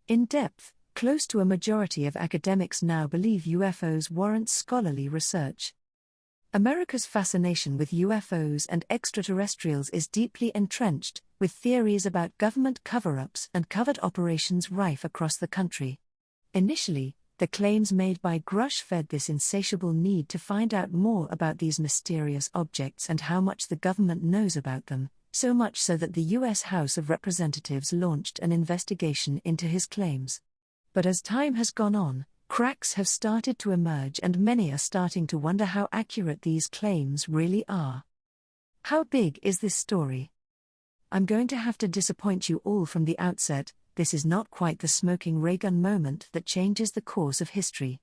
In depth, close to a majority of academics now believe UFOs warrant scholarly research. America's fascination with UFOs and extraterrestrials is deeply entrenched, with theories about government cover-ups and covert operations rife across the country. Initially, the claims made by Grusch fed this insatiable need to find out more about these mysterious objects and how much the government knows about them, so much so that the U.S. House of Representatives launched an investigation into his claims. But as time has gone on, cracks have started to emerge and many are starting to wonder how accurate these claims really are. How big is this story? I'm going to have to disappoint you all from the outset. This is not quite the smoking ray gun moment that changes the course of history.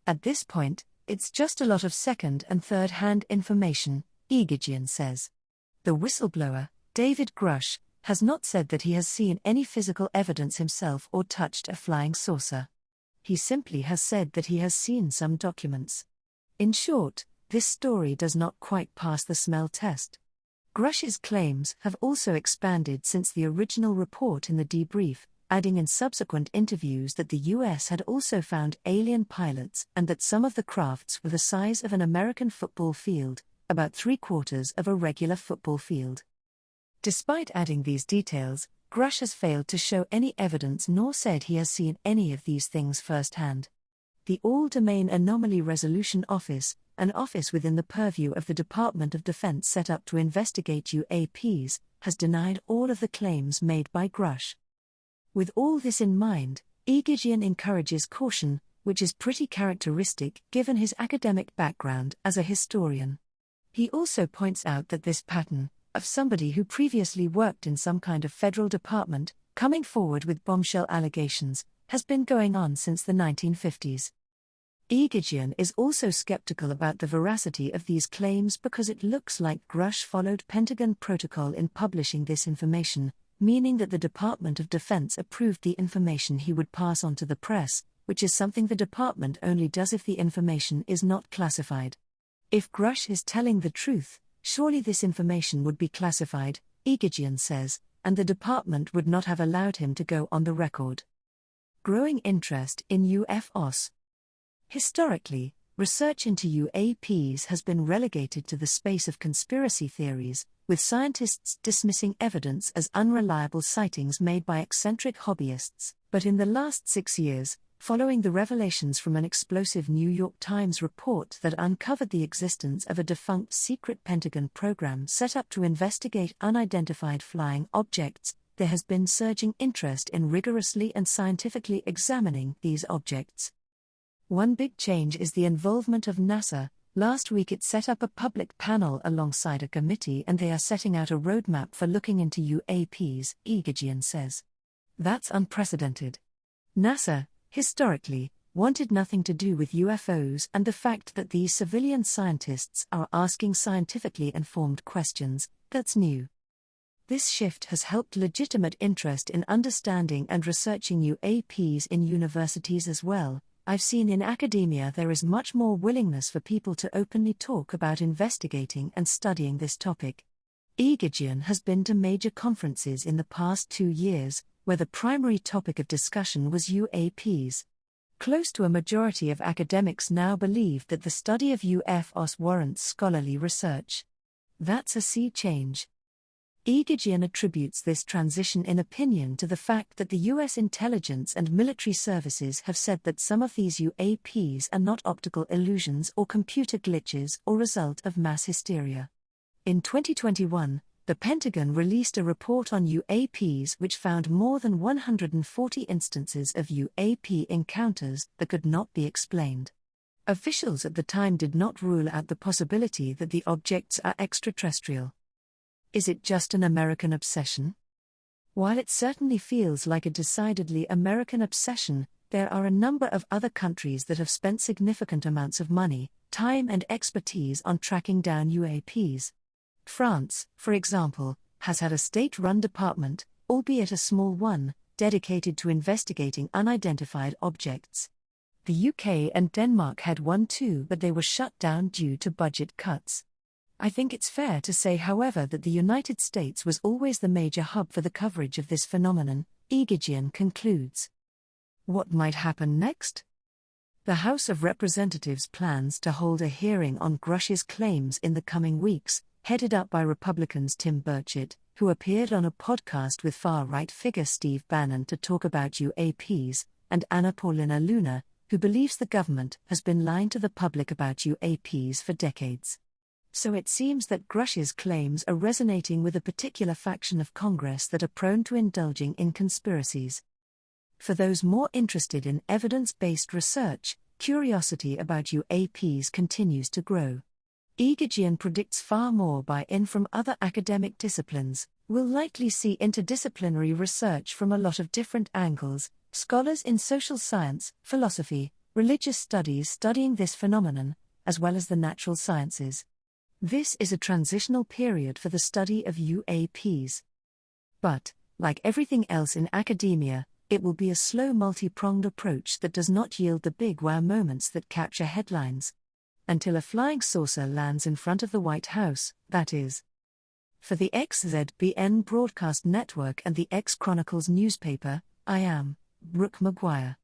At this point, it's just a lot of second and third-hand information, Eghigian says. The whistleblower, David Grusch, has not said that he has seen any physical evidence himself or touched a flying saucer. He simply has said that he has seen some documents. In short, this story does not quite pass the smell test. Grusch's claims have also expanded since the original report in the debrief, adding in subsequent interviews that the US had also found alien pilots and that some of the crafts were the size of an American football field, about 3/4 of a regular football field. Despite adding these details, Grusch has failed to show any evidence nor said he has seen any of these things firsthand. The All-Domain Anomaly Resolution Office, an office within the purview of the Department of Defense set up to investigate UAPs, has denied all of the claims made by Grusch. With all this in mind, Eghigian encourages caution, which is pretty characteristic given his academic background as a historian. He also points out that this pattern, of somebody who previously worked in some kind of federal department, coming forward with bombshell allegations, has been going on since the 1950s. Eghigian is also skeptical about the veracity of these claims because it looks like Grusch followed Pentagon protocol in publishing this information, meaning that the Department of Defense approved the information he would pass on to the press, which is something the department only does if the information is not classified. If Grusch is telling the truth, surely this information would be classified, Eghigian says, and the department would not have allowed him to go on the record. Growing interest in UFOs. Historically, research into UAPs has been relegated to the space of conspiracy theories, with scientists dismissing evidence as unreliable sightings made by eccentric hobbyists. But in the last 6 years, following the revelations from an explosive New York Times report that uncovered the existence of a defunct secret Pentagon program set up to investigate unidentified flying objects, there has been surging interest in rigorously and scientifically examining these objects. One big change is the involvement of NASA. Last week it set up a public panel alongside a committee and they are setting out a roadmap for looking into UAPs, Eghigian says. That's unprecedented. NASA, historically, wanted nothing to do with UFOs, and the fact that these civilian scientists are asking scientifically informed questions, that's new. This shift has helped legitimate interest in understanding and researching UAPs in universities as well. I've seen in academia there is much more willingness for people to openly talk about investigating and studying this topic. Eghigian has been to major conferences in the past 2 years, where the primary topic of discussion was UAPs. Close to a majority of academics now believe that the study of UFOs warrants scholarly research. That's a sea change. Eghigian attributes this transition in opinion to the fact that the U.S. intelligence and military services have said that some of these UAPs are not optical illusions or computer glitches or result of mass hysteria. In 2021, the Pentagon released a report on UAPs which found more than 140 instances of UAP encounters that could not be explained. Officials at the time did not rule out the possibility that the objects are extraterrestrial. Is it just an American obsession? While it certainly feels like a decidedly American obsession, there are a number of other countries that have spent significant amounts of money, time and expertise on tracking down UAPs. France, for example, has had a state-run department, albeit a small one, dedicated to investigating unidentified objects. The UK and Denmark had one too, but they were shut down due to budget cuts. I think it's fair to say, however, that the United States was always the major hub for the coverage of this phenomenon, Eghigian concludes. What might happen next? The House of Representatives plans to hold a hearing on Grusch's claims in the coming weeks, headed up by Republicans Tim Burchett, who appeared on a podcast with far-right figure Steve Bannon to talk about UAPs, and Anna Paulina Luna, who believes the government has been lying to the public about UAPs for decades. So it seems that Grusch's claims are resonating with a particular faction of Congress that are prone to indulging in conspiracies. For those more interested in evidence-based research, curiosity about UAPs continues to grow. Eghigian predicts far more buy-in from other academic disciplines. We'll likely see interdisciplinary research from a lot of different angles, scholars in social science, philosophy, religious studies studying this phenomenon, as well as the natural sciences. This is a transitional period for the study of UAPs. But, like everything else in academia, it will be a slow multi-pronged approach that does not yield the big wow moments that capture headlines. Until a flying saucer lands in front of the White House, that is. For the XZBN Broadcast Network and the X Chronicles newspaper, I am Brooke McGuire.